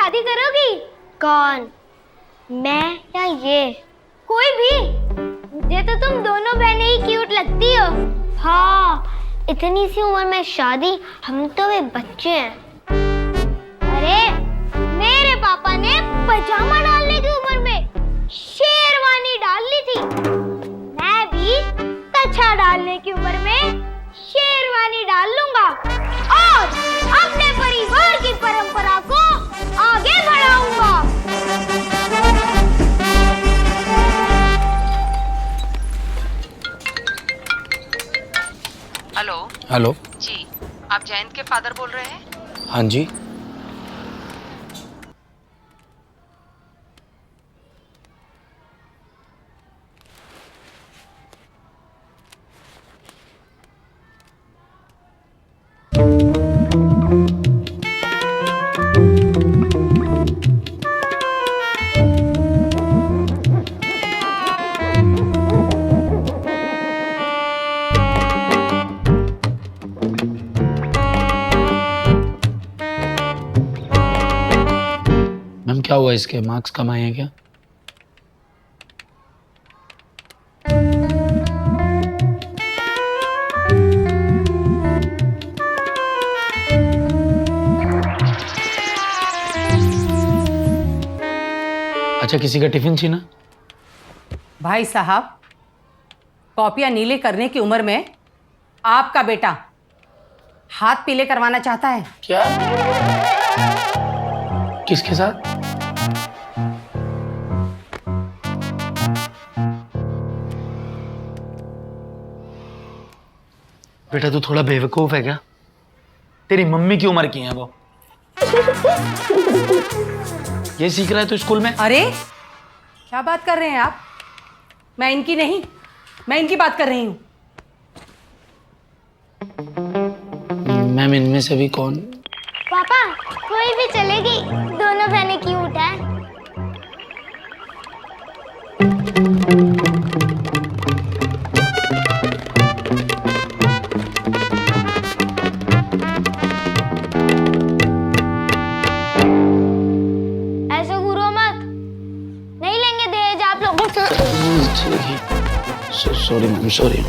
शादी करोगी? कौन, मैं या ये? कोई भी। मुझे तो तुम दोनों बहनें ही क्यूट लगती हो। हाँ, इतनी सी उम्र में शादी, हम तो वे बच्चे हैं। अरे मेरे पापा ने पजामा डालने की उम्र में शेरवानी डाल ली थी। मैं भी कच्छा डालने की उम्र में शेरवानी डाल लूंगा और अपने परिवार की परंपरा को आगे बढ़ाऊंगा। हेलो। हेलो जी, आप जयंत के फादर बोल रहे हैं? हाँ जी। मैम क्या हुआ, इसके मार्क्स कम आए हैं क्या? अच्छा, किसी का टिफिन छीना? भाई साहब, कॉपियां नीले करने की उम्र में आपका बेटा हाथ पीले करवाना चाहता है। क्या? किसके साथ? बेटा तू थोड़ा बेवकूफ है क्या? तेरी मम्मी की उम्र की है वो। ये सीख रहा है तू स्कूल में? अरे क्या बात कर रहे हैं आप? मैं इनकी नहीं, मैं इनकी बात कर रही हूँ। मैम इनमें से भी कौन? पापा, कोई भी चलेगी, दोनों बहनें क्यूट हैं। ऐसे घूरो मत, नहीं लेंगे दहेज आप लोगों से। Sorry ma'am, sorry.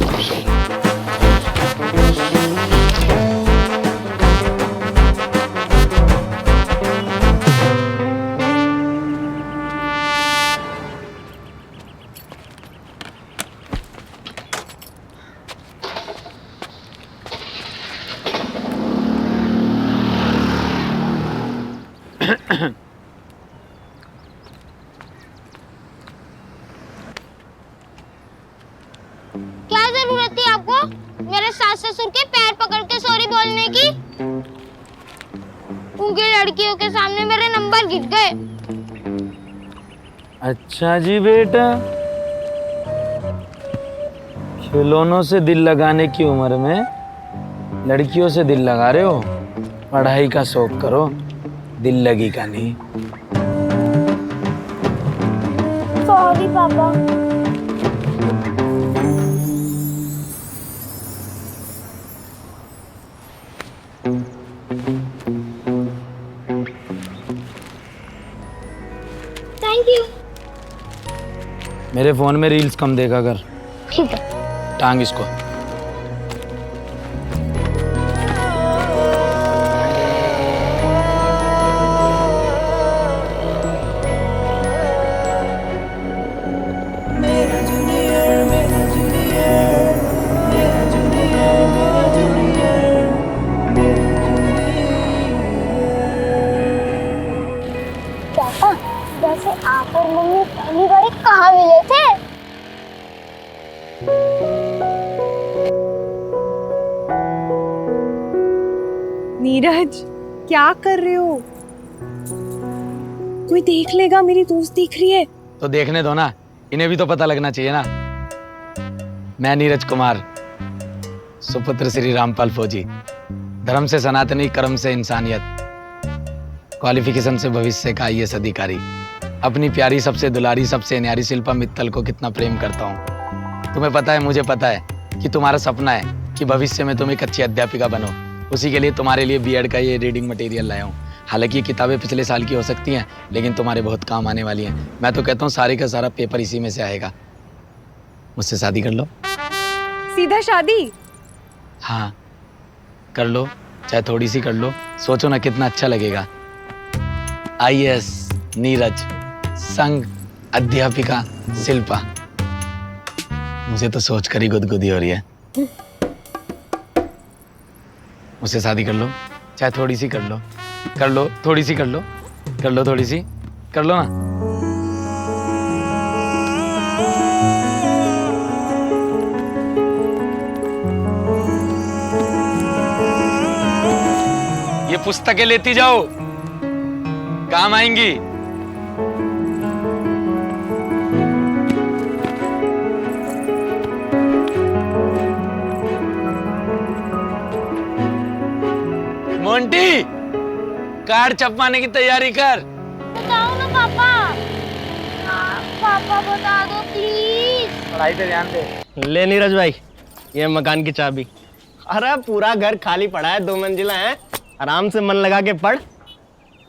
क्या जरूरत थी आपको मेरे सास ससुर के पैर पकड़ के सॉरी बोलने की? उनकी लड़कियों के सामने मेरे नंबर गिर गए। अच्छा जी बेटा, खिलौनों से दिल लगाने की उम्र में लड़कियों से दिल लगा रहे हो। पढ़ाई का शौक करो, दिल लगी का नहीं। सॉरी पापा। Thank you. मेरे फोन में रील्स कम देखा कर। ठीक है। टांग इसको। पापा, वैसे आप और मम्मी पहली बार कहाँ मिले थे? नीरज, क्या कर रहे हो? कोई देख लेगा, मेरी दोस्त दिख रही है। तो देखने दो ना, इन्हें भी तो पता लगना चाहिए ना। मैं नीरज कुमार, सुपुत्र श्री रामपाल फौजी, धर्म से सनातनी, कर्म से इंसानियत, क्वालिफिकेशन से भविष्य का IAS अधिकारी। अपनी प्यारी सबसे दुलारी सबसे न्यारी शिल्पा मित्तल को कितना प्रेम करता हूँ। तुम्हें पता है, मुझे पता है कि तुम्हारा सपना है कि भविष्य में तुम एक अच्छी अध्यापिका बनो। उसी के लिए तुम्हारे लिए B.Ed का ये रीडिंग मटेरियल लाया हूँ। हालांकि ये किताबें पिछले साल की हो सकती हैं, लेकिन तुम्हारे बहुत काम आने वाली हैं। मैं तो कहता हूँ सारे का सारा पेपर इसी में से आएगा। मुझसे शादी कर लो। सीधा शादी? हाँ कर लो, चाहे थोड़ी सी कर लो। सोचो ना कितना अच्छा लगेगा। IAS नीरज संग अध्यापिका शिल्पा। मुझे तो सोचकर ही गुदगुदी हो रही है। मुझसे शादी कर लो, चाहे थोड़ी सी कर लो। कर लो थोड़ी सी, कर लो, कर लो थोड़ी सी, कर लो ना। ये पुस्तकें लेती जाओ, काम आएंगी। मोंटी, कार चपवाने की तैयारी कर। बताओ ना पापा। पापा बता दो प्लीज। पढ़ाई पे ध्यान दे। ले नीरज भाई, ये मकान की चाबी। अरे पूरा घर खाली पड़ा है, 2 मंजिला है, आराम से मन लगा के पढ़।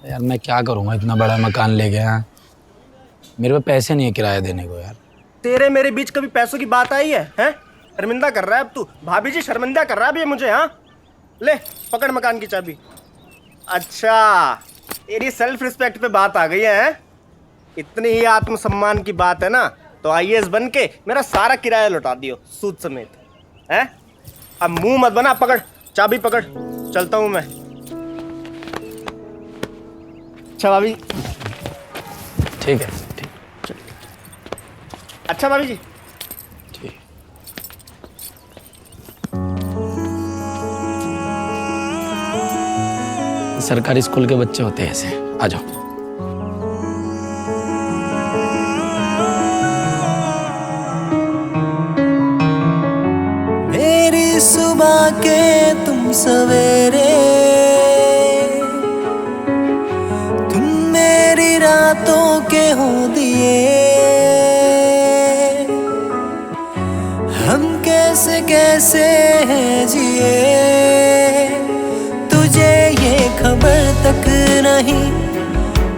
यार मैं क्या करूंगा, इतना बड़ा मकान ले गया। मेरे पे पैसे नहीं है किराया देने को यार। तेरे मेरे बीच कभी पैसों की बात आई है? हैं? शर्मिंदा कर रहा है अब तू। भाभी जी शर्मिंदा कर रहा है अब ये मुझे। हाँ ले पकड़ मकान की चाबी। अच्छा तेरी सेल्फ रिस्पेक्ट पे बात आ गई है? इतनी ही आत्मसम्मान की बात है ना, तो IAS बन के मेरा सारा किराया लौटा दियो सूद समेत। हैं? अब मुंह मत बना, पकड़ चाबी पकड़, चलता हूं मैं। अच्छा भाभी। ठीक है ठीक। अच्छा भाभी जी। ठीक। सरकारी स्कूल के बच्चे होते हैं ऐसे। आ जाओ। मेरी सुबह के तुम सवेरे, तुम मेरी रातों के हो दिए। हम कैसे कैसे हैं जिए, तुझे ये खबर तक नहीं,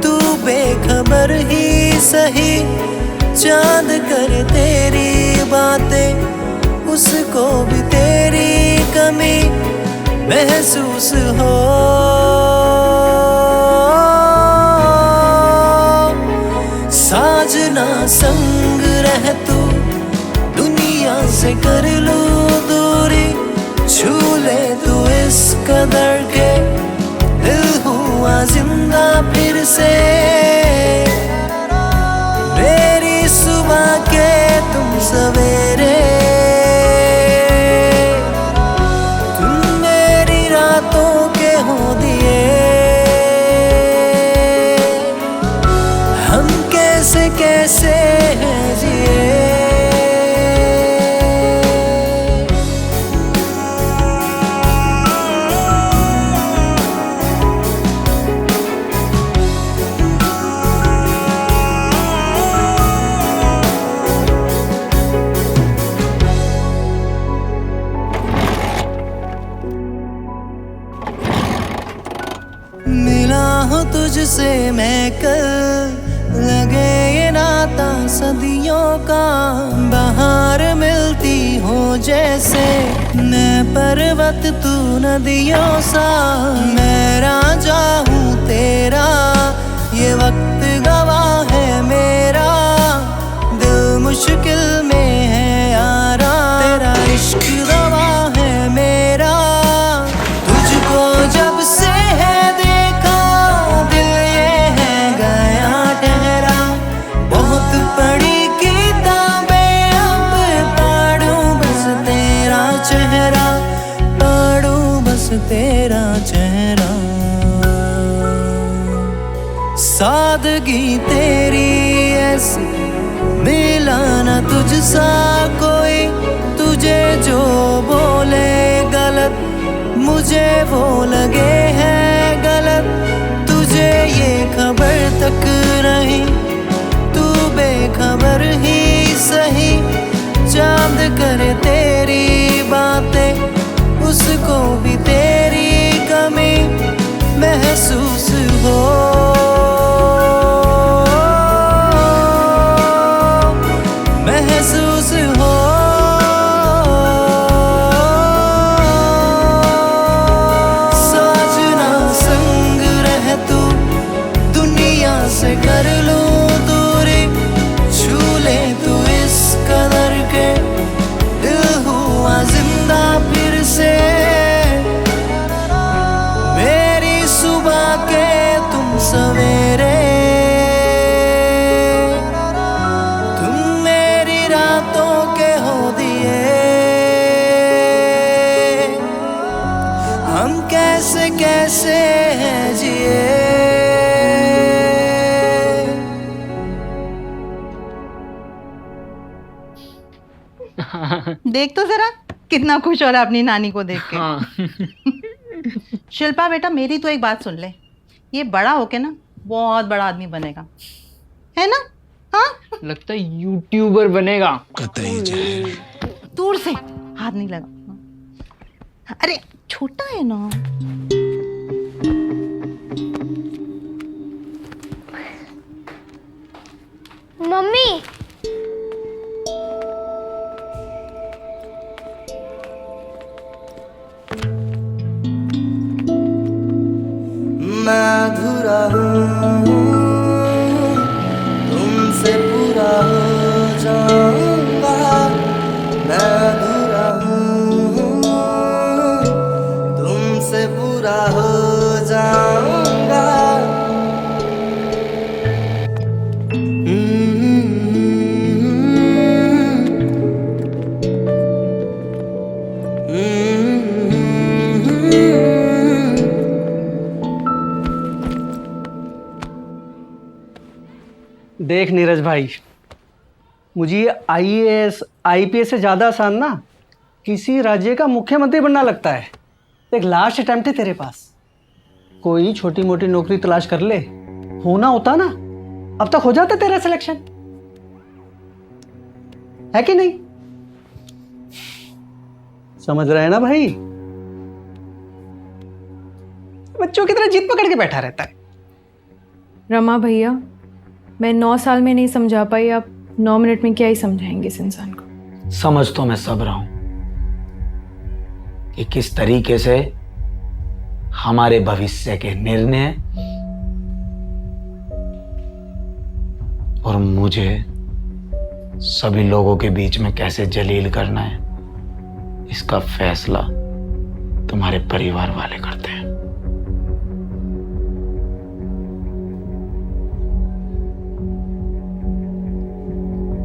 तू बेखबर ही सही। चांद कर तेरी बातें, उसको भी तेरी कमी महसूस हो। साजना संग रह तू, दुनिया से कर लूं दूरी। छू ले तू इस कदर के, दिल हुआ जिंदा फिर से। मेरी सुबह के तुम सवेरे, कैसे हैं जिए। मिला हूँ तुझसे मैं कल, लगे ये नाता सदियों का। बाहर मिलती हो जैसे मैं पर्वत तू नदियों सा। मैं राजा हूँ तेरा, ये वक्त गवाह है मेरा। दिल मुश्किल में है यारा, तेरा इश्क गवाह है मेरा। तुझको जब से है देखा, दिल ये है गया ठहरा। बहुत पढ़ी किताबें, अब पढ़ूं बस तेरा चेहरा, पढ़ूं बस तेरा चेहरा। सादगी तेरी ऐसी, मिला ना तुझसा कोई। तुझे जो बोले गलत, मुझे वो लगे है गलत। तुझे ये खबर तक नहीं, तू बेखबर ही सही। चांद करे तेरी बातें, उसको भी तेरी कमी महसूस कैसे कैसे हैं जिए। देख तो जरा कितना खुश हो रहा है अपनी नानी को देख के। शिल्पा बेटा, मेरी तो एक बात सुन ले, ये बड़ा होके ना बहुत बड़ा आदमी बनेगा, है ना? हाँ, लगता है यूट्यूबर बनेगा। दूर से हाथ नहीं लगा। अरे छोटा है ना। मम्मी, मैं अधूरा हूँ, तुमसे पूरा हो जाऊंगा। मैं अधूरा हूँ, तुमसे पूरा हो जाऊंगा। देख नीरज भाई, मुझे ये आईएएस आईपीएस से ज़्यादा आसान ना किसी राज्य का मुख्यमंत्री बनना लगता है। एक लास्ट अटेम्प्ट है तेरे पास, कोई छोटी मोटी नौकरी तलाश कर ले, होना होता ना अब तक हो जाता तेरा सिलेक्शन, है कि नहीं? समझ रहे हैं ना भाई? बच्चों की तरह जिद पकड़ के बैठा रहता है। रमा भैया, मैं 9 साल में नहीं समझा पाई, आप 9 मिनट में क्या ही समझाएंगे इस इंसान को। समझ तो मैं सब रहा हूं कि किस तरीके से हमारे भविष्य के निर्णय और मुझे सभी लोगों के बीच में कैसे जलील करना है, इसका फैसला तुम्हारे परिवार वाले करते हैं।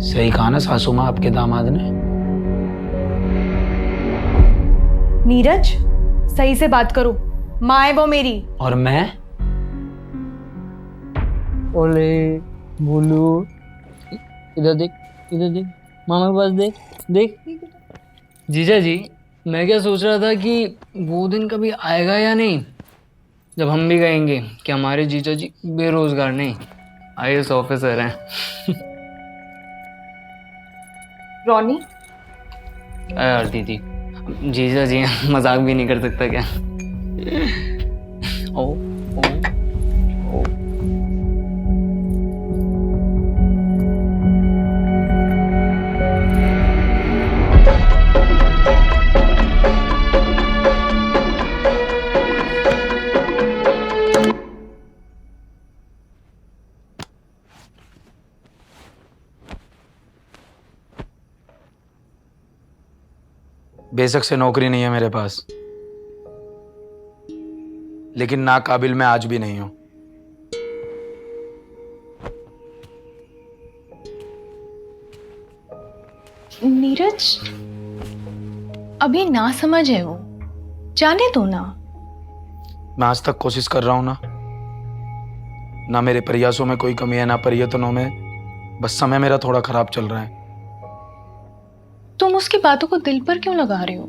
सही कहा ना सासू माँ आपके दामाद ने? नीरज, सही से बात करो, माँ है वो मेरी। और मैं? ओले बोलू, इधर देख, इधर देख, मामा के पास देख, देख। जीजा जी, मैं क्या सोच रहा था कि वो दिन कभी आएगा या नहीं जब हम भी कहेंगे कि हमारे जीजा जी बेरोजगार नहीं, आईएएस ऑफिसर हैं। रोनी, यार दीदी, जीजा जी मजाक भी नहीं कर सकता क्या? ओ, ओ, ओ। बेशक से नौकरी नहीं है मेरे पास, लेकिन नाकाबिल मैं आज भी नहीं हूं। नीरज, अभी ना समझ है वो, जाने दो ना। मैं आज तक कोशिश कर रहा हूं ना मेरे प्रयासों में कोई कमी है, ना प्रयत्नों में, बस समय मेरा थोड़ा खराब चल रहा है। तुम उसकी बातों को दिल पर क्यों लगा रहे हो?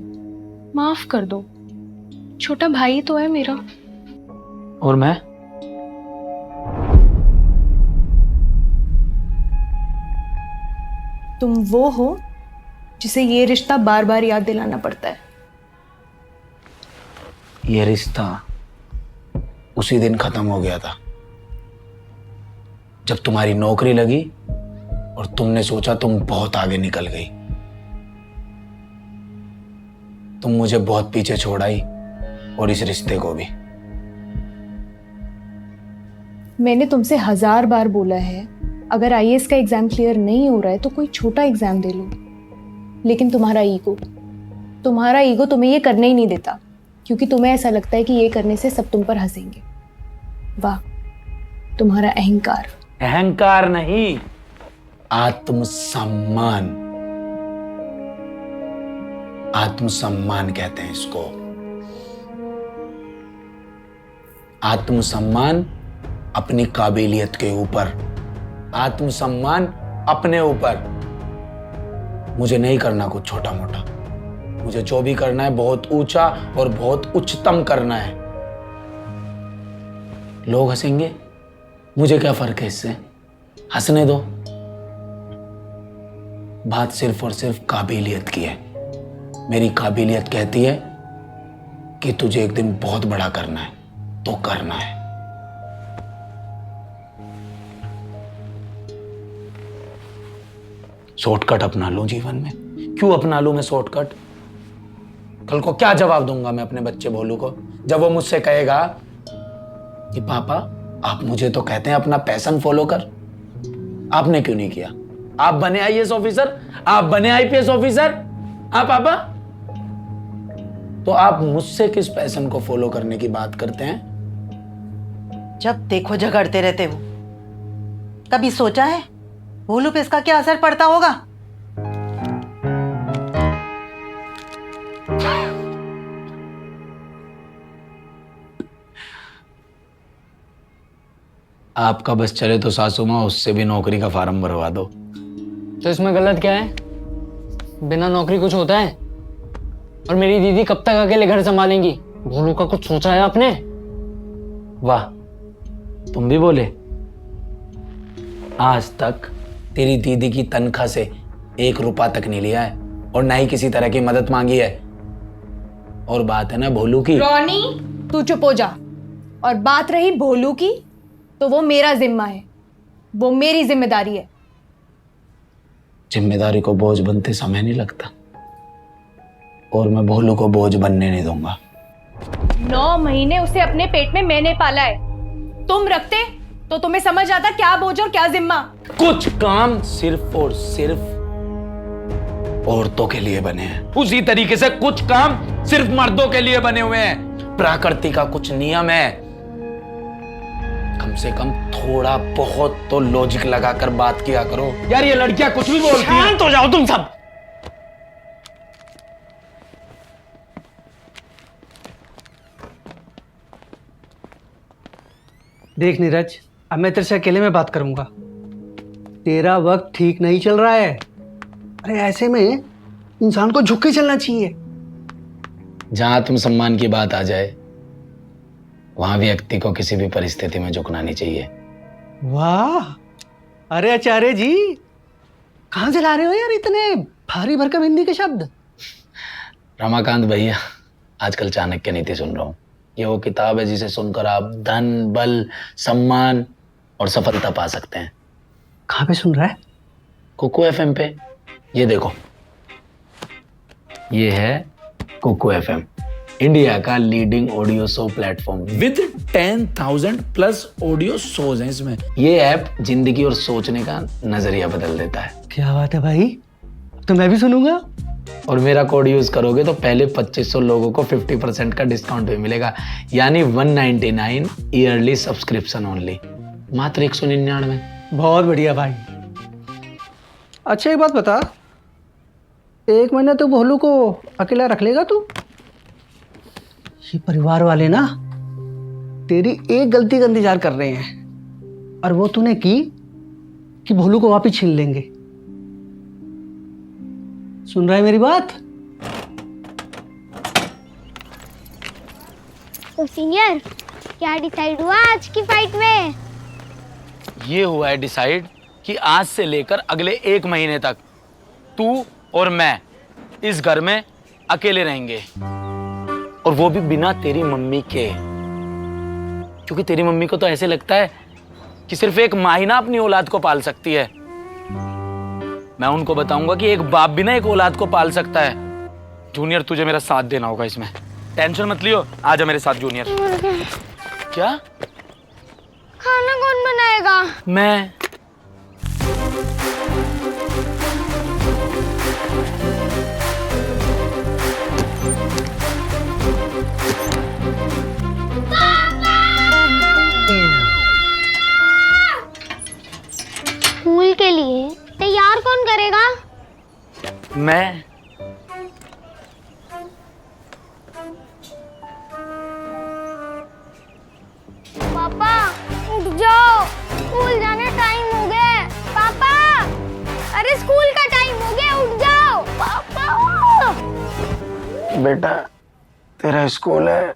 माफ कर दो, छोटा भाई तो है मेरा। और मैं? तुम वो हो जिसे ये रिश्ता बार बार याद दिलाना पड़ता है। ये रिश्ता उसी दिन खत्म हो गया था जब तुम्हारी नौकरी लगी और तुमने सोचा तुम बहुत आगे निकल गई। तुम मुझे बहुत पीछे छोड़ आई और इस रिश्ते को भी। मैंने तुमसे 1000 बार बोला है, अगर आईएएस का एग्जाम क्लियर नहीं हो रहा है तो कोई छोटा एग्जाम दे लो, लेकिन तुम्हारा ईगो तुम्हें ये करने ही नहीं देता, क्योंकि तुम्हें ऐसा लगता है कि ये करने से सब तुम पर हंसेंगे। वाह, तुम्हारा अहंकार। अहंकार नहीं, आत्मसम्मान। आत्मसम्मान कहते हैं इसको। आत्मसम्मान अपनी काबिलियत के ऊपर, आत्मसम्मान अपने ऊपर। मुझे नहीं करना कुछ छोटा मोटा, मुझे जो भी करना है बहुत ऊंचा और बहुत उच्चतम करना है। लोग हंसेंगे, मुझे क्या फर्क है इससे, हंसने दो। बात सिर्फ और सिर्फ काबिलियत की है। मेरी काबिलियत कहती है कि तुझे एक दिन बहुत बड़ा करना है तो करना है। शॉर्टकट अपना लूं जीवन में? क्यों अपना लूं मैं शॉर्टकट? कल को क्या जवाब दूंगा मैं अपने बच्चे भोलू को जब वो मुझसे कहेगा कि पापा आप मुझे तो कहते हैं अपना पैशन फॉलो कर, आपने क्यों नहीं किया? आप बने आईएएस ऑफिसर, आप बने आईपीएस ऑफिसर, पापा तो आप मुझसे किस पैशन को फॉलो करने की बात करते हैं? जब देखो झगड़ते रहते हो। कभी सोचा है भोलू पे इसका क्या असर पड़ता होगा? आपका बस चले तो सासू माँ उससे भी नौकरी का फार्म भरवा दो। तो इसमें गलत क्या है? बिना नौकरी कुछ होता है? और मेरी दीदी कब तक अकेले घर संभालेंगी? भोलू का कुछ सोचा है आपने? वाह, तुम भी बोले। आज तक तेरी दीदी की तनख्वाह से 1 रुपया तक नहीं लिया है और ना ही किसी तरह की मदद मांगी है। और बात है ना भोलू की। रॉनी, तू चुप हो जा। और बात रही भोलू की, तो वो मेरा जिम्मा है, वो मेरी जिम्मेदारी है। जिम्मेदारी को बोझ बनते समय नहीं लगता, और मैं भोलू को बोझ बनने नहीं दूंगा। 9 महीने उसे अपने पेट में मैंने पाला है। तुम रखते तो तुम्हें समझ आता क्या बोझ और क्या जिम्मा। कुछ काम सिर्फ और सिर्फ औरतों के लिए बने हैं, उसी तरीके से कुछ काम सिर्फ मर्दों के लिए बने हुए हैं। प्रकृति का कुछ नियम है, कम से कम थोड़ा बहुत तो लॉजिक लगाकर बात किया करो। यार ये लड़कियां कुछ भी बोलती हैं। शांत हो जाओ तुम सब। देख नीरज, अब मैं तेरे से अकेले में बात करूंगा। तेरा वक्त ठीक नहीं चल रहा है। अरे ऐसे में इंसान को झुक के चलना चाहिए। जहां तुम सम्मान की बात आ जाए वहां व्यक्ति को किसी भी परिस्थिति में झुकना नहीं चाहिए। वाह, अरे आचार्य जी, कहां से ला रहे हो यार इतने भारी भरकम हिंदी के शब्द? रमाकांत भैया, आजकल चाणक्य नीति सुन रहा हूँ। ये वो किताब है जिसे सुनकर आप धन, बल, सम्मान और सफलता पा सकते हैं। कहां पे सुन रहा है? कुकू एफएम पे। ये देखो, ये है कुकू एफएम, इंडिया का leading audio show platform with 10,000 plus audio shows हैं इसमें। ये ऐप जिंदगी और सोचने का नजरिया बदल देता है। क्या बात है भाई, तो मैं भी सुनूंगा। और मेरा कोड यूज करोगे तो पहले 2500 लोगों को 50% का डिस्काउंट भी मिलेगा, यानी 199 ईयरली सब्सक्रिप्शन ओनली, मात्र 199। बहुत बढ़िया भाई। अच्छा एक बात बता, 1 महीना तो भोलू को अकेला रख लेगा तू? ये परिवार वाले ना तेरी एक गलती का इंतजार कर रहे हैं, और वो तूने की कि भोलू को वापिस छीन लेंगे। सुन रहा है मेरी बात? तो सीनियर, क्या डिसाइड हुआ आज की फाइट में? ये हुआ है डिसाइड कि आज से लेकर अगले 1 महीने तक तू और मैं इस घर में अकेले रहेंगे, और वो भी बिना तेरी मम्मी के। क्योंकि तेरी मम्मी को तो ऐसे लगता है कि सिर्फ एक माँ ही ना अपनी औलाद को पाल सकती है। मैं उनको बताऊंगा कि एक बाप भी ना एक औलाद को पाल सकता है। जूनियर, तुझे मेरा साथ देना होगा इसमें। टेंशन मत लियो, आजा मेरे साथ जूनियर। क्या? खाना कौन बनाएगा? मैं। स्कूल के लिए तैयार कौन करेगा? मैं। बेटा तेरा स्कूल है,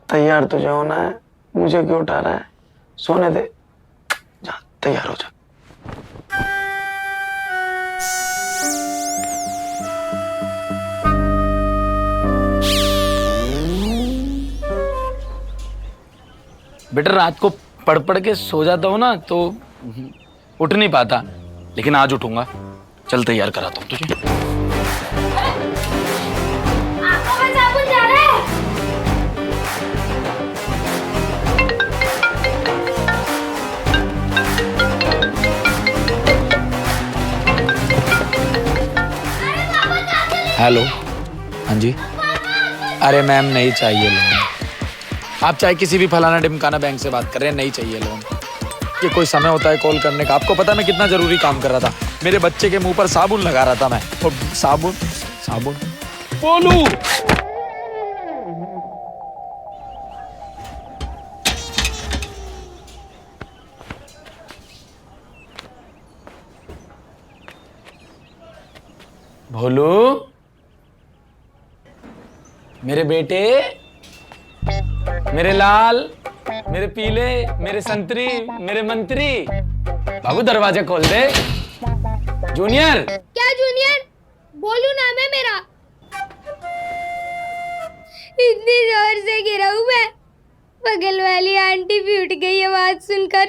तैयार तुझे होना है, मुझे क्यों उठा रहा है? सोने दे, जा तैयार हो जा। बेटा रात को पढ़ पढ़ के सो जाता हूँ ना तो उठ नहीं पाता, लेकिन आज उठूंगा। चल तैयार कराता हूँ तुझे। हेलो, हाँ जी। अरे मैम नहीं चाहिए लोन। आप चाहे किसी भी फलाना ढिमकाना बैंक से बात कर रहे हैं, नहीं चाहिए लोन। ये कोई समय होता है कॉल करने का? आपको पता है मैं कितना जरूरी काम कर रहा था? मेरे बच्चे के मुंह पर साबुन लगा रहा था मैं। और साबुन साबुन बोलू। भोलू, मेरे बेटे, मेरे लाल, मेरे पीले, मेरे संतरी, मेरे मंत्री, बाबू दरवाजा खोल दे। जूनियर। क्या जूनियर? बोलू नाम है मेरा। इतनी जोर से गिरा हूं मैं, बगल वाली आंटी भी उठ गई आवाज सुनकर।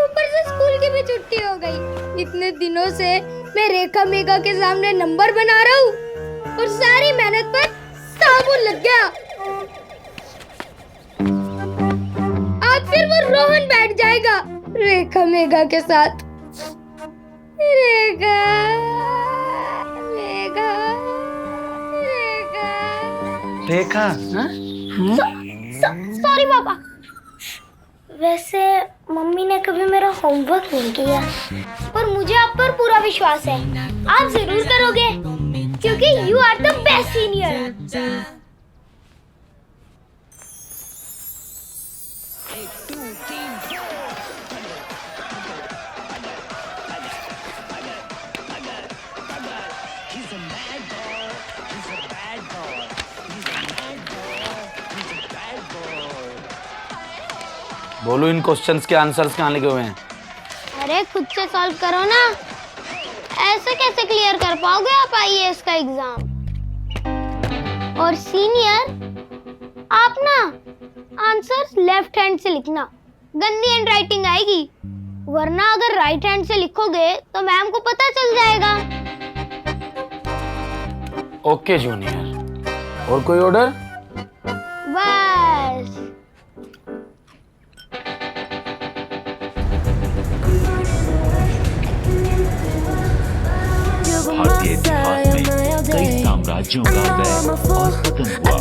ऊपर से स्कूल की भी छुट्टी हो गई। इतने दिनों से मैं रेखा मेघा के सामने नंबर बना रहा हूँ और सारी मेहनत पर साबुन लग गया। आज फिर वो रोहन बैठ जाएगा रेखा मेघा के साथ। रेखा मेघा रेखा। सॉरी पापा। वैसे मम्मी ने कभी मेरा होमवर्क नहीं किया, पर मुझे आप पर पूरा विश्वास है। आप जरूर करोगे क्योंकि you are the best senior. बोलो इन क्वेश्चंस के आंसर्स कहाँ लिखे हुए हैं? अरे खुद से सॉल्व करो ना। ऐसे कैसे क्लियर कर पाओगे आप आईएएस का एग्जाम? और सीनियर, आप ना आंसर्स लेफ्ट हैंड से लिखना, गंदी हैंड राइटिंग आएगी। वरना अगर राइट हैंड से लिखोगे तो मैम को पता चल जाएगा। Okay junior. और कोई ऑर्डर? बस। भारतीय इतिहास में कई साम्राज्यों का उदय और पतन हुआ,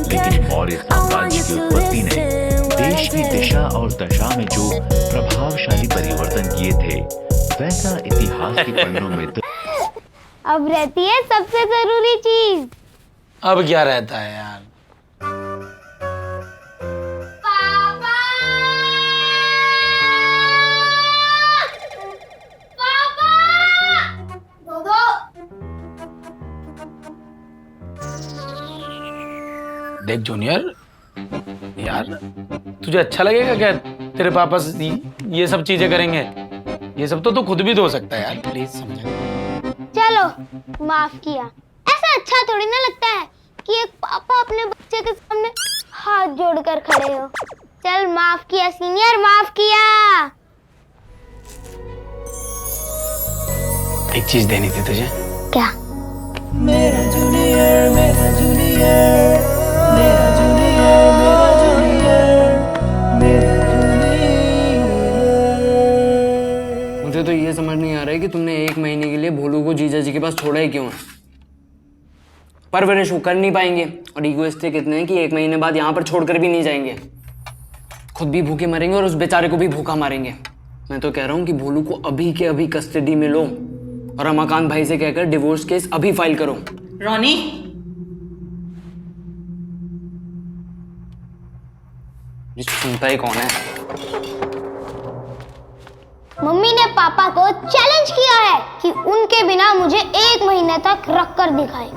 लेकिन मौर्य साम्राज्य की उत्पत्ति ने देश की दिशा और दशा में जो प्रभावशाली परिवर्तन किए थे, वैसा इतिहास के पन्नों में अब रहती है सबसे जरूरी चीज। अब क्या रहता है यार? पापा! पापा! दो। देख जूनियर, यार तुझे अच्छा लगेगा क्या तेरे पापा ये सब चीजें करेंगे? ये सब तो तू खुद भी धो सकता है यार, प्लीज समझा। चलो माफ किया। ऐसा अच्छा थोड़ी ना लगता है कि एक पापा अपने बच्चे के सामने हाथ जोड़कर खड़े हो। चल माफ किया सीनियर, माफ किया। एक चीज देनी थी तुझे। क्या? मेरा जूनियर, मेरा जूनियर, मेरा जूनियर, मेरा जूनियर, मेरा जूनियर। मुझे तो ये समझ नहीं आ रहा है कि तुमने 1 महीने के लिए भोलू को जीजा जी के पास छोड़ा ही क्यों है। परवरिश वो कर नहीं पाएंगे और ईगोइस्टिक इतने हैं कि 1 महीने बाद यहाँ पर छोड़कर भी नहीं जाएंगे। खुद भी भूखे मरेंगे और उस बेचारे को भी भूखा मारेंगे। मैं तो कह रहा हूँ कि भोलू को अभी के अभी कस्टडी में लो और रमाकांत भाई से कहकर डिवोर्स केस अभी फाइल करो। रोनी, सुनता ही कौन है? मम्मी ने पापा को चैलेंज किया है कि उनके बिना मुझे 1 महीने तक रख कर दिखाए।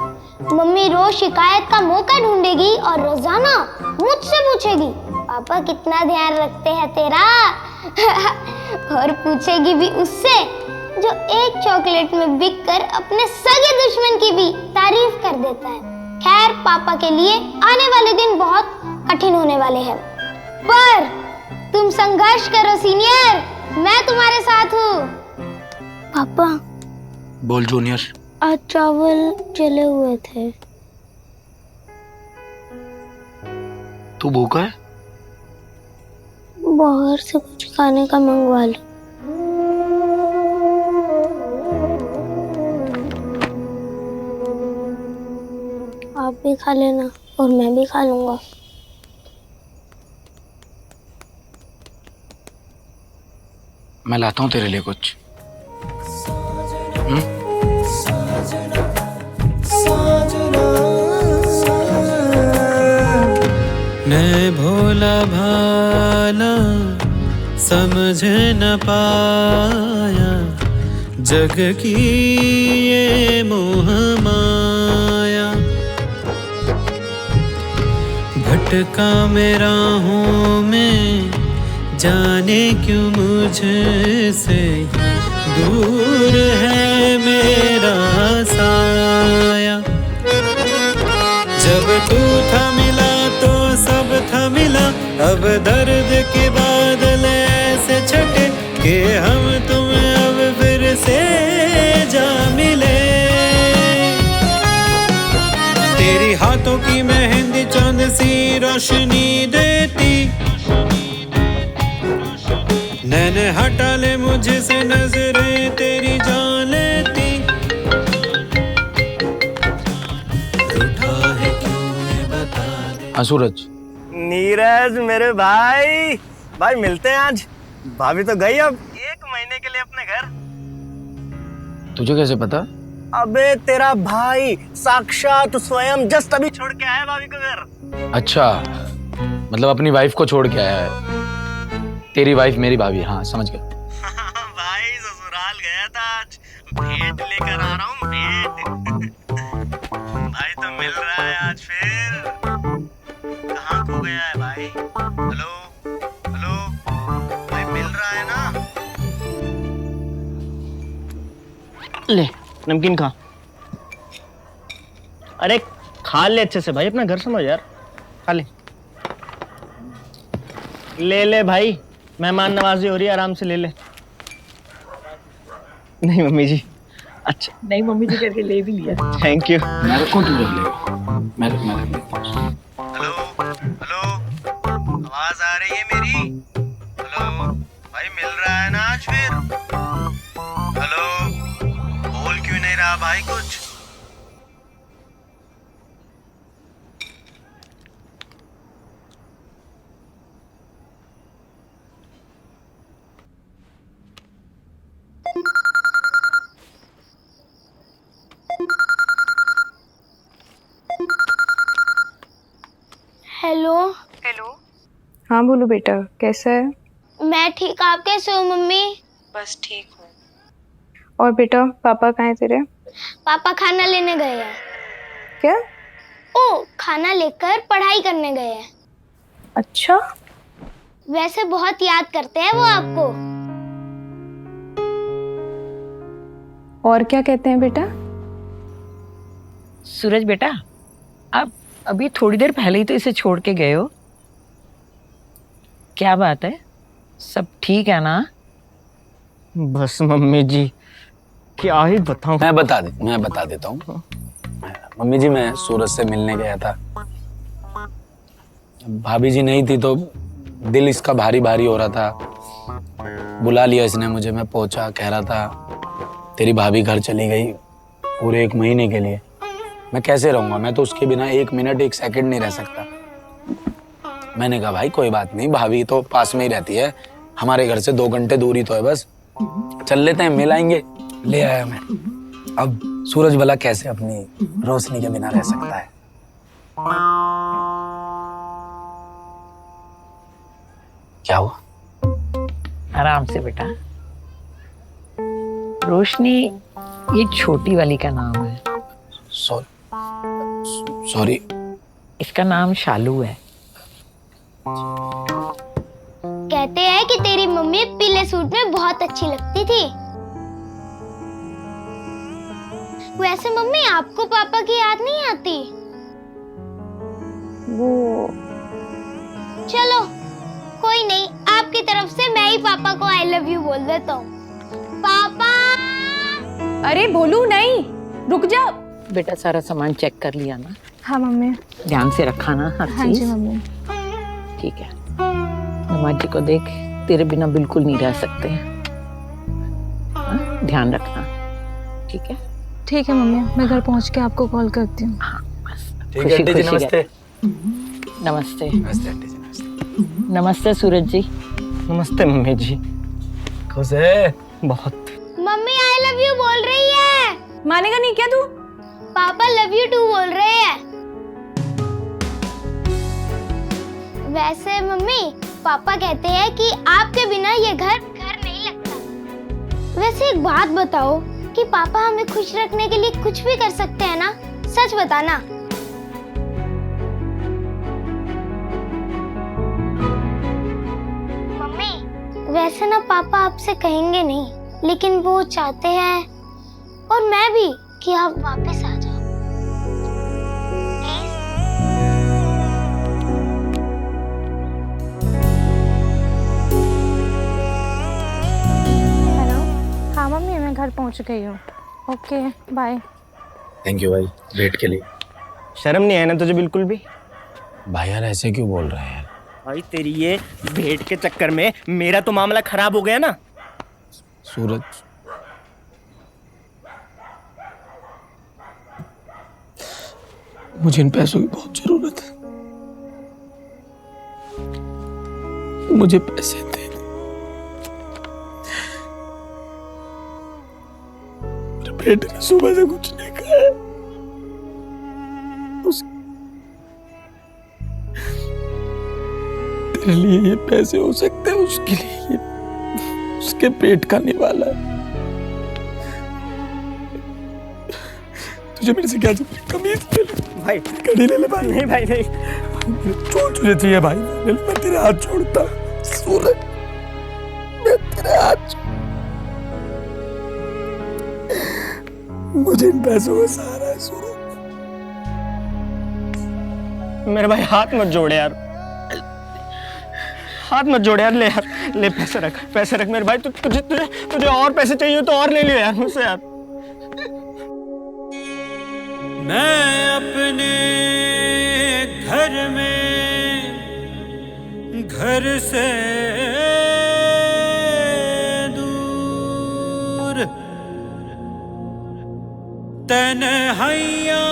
मम्मी रोज शिकायत का मौका ढूंढेगी और रोजाना मुझसे पूछेगी पापा कितना ध्यान रखते हैं तेरा और पूछेगी भी उससे जो एक चॉकलेट में बिक कर अपने सगे दुश्मन की भी तारीफ कर देता है। खैर पापा के लिए आने वाले दिन बहुत कठिन होने वाले हैं, पर तुम संघर्ष करो सीनियर, मैं तुम्हारे साथ हूँ। पापा बोल जूनियर। आज चावल जले हुए थे। तू भूखा है? बाहर से कुछ खाने का मंगवा लो। आप भी खा लेना और मैं भी खा लूंगा। मैं लाता हूँ तेरे लिए कुछ। मैं भोला भाला समझ न पाया जग की ये मोह माया, भटका मैं राहों में जाने क्यों मुझसे दूर है मेरा साया। जब तू था मिला तो सब था मिला, अब दर्द के बादल ऐसे छटे कि हम तुम अब फिर से जा मिले। तेरी हाथों की मेहंदी चांद सी रोशनी देती, नैने हटा ले मुझे से नजरें तेरी जान लेती। रूठा है क्यों ये बता दे। हाँ सूरज। नीरज मेरे भाई, भाई मिलते हैं आज। भाभी तो गई अब 1 महीने के लिए अपने घर। तुझे कैसे पता? अबे तेरा भाई साक्षात स्वयं जस्ट अभी छोड़ के आया भाभी को घर। अच्छा, मतलब अपनी वाइफ को छोड़ के आया है। तेरी वाइफ मेरी भाभी, हाँ समझ गया। भाई ससुराल गया था आज, भेंट लेकर आ रहा हूँ भेंट। भाई तो मिल रहा है आज फिर। कहाँ खो गया है भाई? हेलो हेलो भाई, मिल रहा है ना? ले नमकीन खा। अरे खा ले अच्छे से भाई, अपना घर समझ यार, खा ले। ले ले भाई, मेहमान नवाजी हो रही है, आराम से ले ले। नहीं मम्मी जी। अच्छा नहीं मम्मी जी करके ले भी लिया। Thank you. मेरे को तू रख ले। मैं हेलो हेलो, आवाज आ रही है मेरी? हेलो भाई, मिल रहा है ना आज फिर? हेलो, बोल क्यों नहीं रहा भाई कुछ? हेलो। हाँ बोलो बेटा, कैसा है? मैं ठीक, आप कैसे हो मम्मी? बस ठीक हूँ। और बेटा पापा कहाँ हैं तेरे? पापा खाना लेने गए हैं। क्या? ओ, खाना लेकर पढ़ाई करने गए हैं। अच्छा। वैसे बहुत याद करते हैं वो आपको। और क्या कहते हैं बेटा? सूरज बेटा, आप अभी थोड़ी देर पहले ही तो इसे छोड़ के गए हो। क्या बात है, सब ठीक है ना? बस मम्मी जी, क्या ही बताऊं। मैं बता देता हूँ। मम्मी जी, मैं सूरज से मिलने गया था। भाभी जी नहीं थी तो दिल इसका भारी भारी हो रहा था। बुला लिया इसने मुझे, मैं पहुंचा, कह रहा था तेरी भाभी घर चली गई पूरे 1 महीने के लिए। मैं कैसे रहूंगा, मैं तो उसके बिना 1 मिनट 1 सेकंड नहीं रह सकता। मैंने कहा भाई कोई बात नहीं, भाभी तो पास में ही रहती है, हमारे घर से 2 घंटे दूरी तो है बस, चल लेते हैं, मिल आएंगे। ले आया मैं। अब सूरज भला कैसे अपनी रोशनी के बिना रह सकता है? क्या हुआ? आराम से बेटा। रोशनी ये छोटी वाली का नाम है। सॉरी। सॉरी। इसका नाम शालू है। कहते हैं कि तेरी मम्मी पीले सूट में बहुत अच्छी लगती थी। वैसे मम्मी आपको पापा की याद नहीं आती? वो चलो कोई नहीं, आपकी तरफ से मैं ही पापा को आई लव यू बोल देता हूँ। पापा। अरे भोलू नहीं, रुक जा। बेटा सारा सामान चेक कर लिया ना? हाँ मम्मी। ध्यान से रखा ना हर हाँ चीज? जी मम्मी। ठीक है। नमाज जी को देख, तेरे बिना बिल्कुल नहीं रह सकते हैं। हाँ? ध्यान रखना, ठीक है? ठीक है मम्मी, मैं घर पहुंच के आपको कॉल करती हूँ। हाँ बस। ठीक है आंटी जी, नमस्ते। नमस्ते। नमस्ते आंटी जी, नमस्ते। नमस्ते सूरज जी। नमस्ते मम्मी जी। खुश है? बहुत। मम्मी आई लव यू बोल रही है। मानेगा नहीं क्या तू? पापा लव यू टू बोल रहे हैं। वैसे मम्मी पापा कहते हैं कि आपके बिना ये घर नहीं लगता। वैसे एक बात बताओ कि पापा हमें खुश रखने के लिए कुछ भी कर सकते हैं ना? सच बताना। मम्मी वैसे ना पापा आपसे कहेंगे नहीं, लेकिन वो चाहते हैं और मैं भी कि आप वापस आ जाओ। प्लीज। हेलो। हाँ मम्मी, मैं घर पहुंच गई हूँ। Okay bye. थैंक यू भाई वेट के लिए। शर्म नहीं है ना तुझे बिल्कुल भी? भाई यार ऐसे क्यों बोल रहे हैं? भाई तेरी ये भेंट के चक्कर में मेरा तो मामला खराब हो गया ना। सूरज, मुझे इन पैसों की बहुत जरूरत है, मुझे पैसे दे दे। मेरे बेटे ने सुबह से कुछ नहीं खाया। तेरे लिए ये पैसे हो सकते हैं, उसके लिए ये उसके पेट का निवाला है। तुझे मेरे से क्या चाहिए? कमीज ले ले भाई। कड़ी ले ले भाई। नहीं भाई नहीं। छोड़, तुझे चाहिए भाई? मैं तेरे हाथ छोड़ता सूरज, मैं तेरे हाथ मुझे इन पैसों का सहारा है सूरज। मेरे भाई हाथ मत जोड़े यार, हाथ मत जोड़े यार। ले यार, ले पैसे रख मेरे भाई। तुझे और पैसे चाहिए तो और ले लियो यार मुझसे यार। मैं अपने घर में घर से दूर तन्हाइयाँ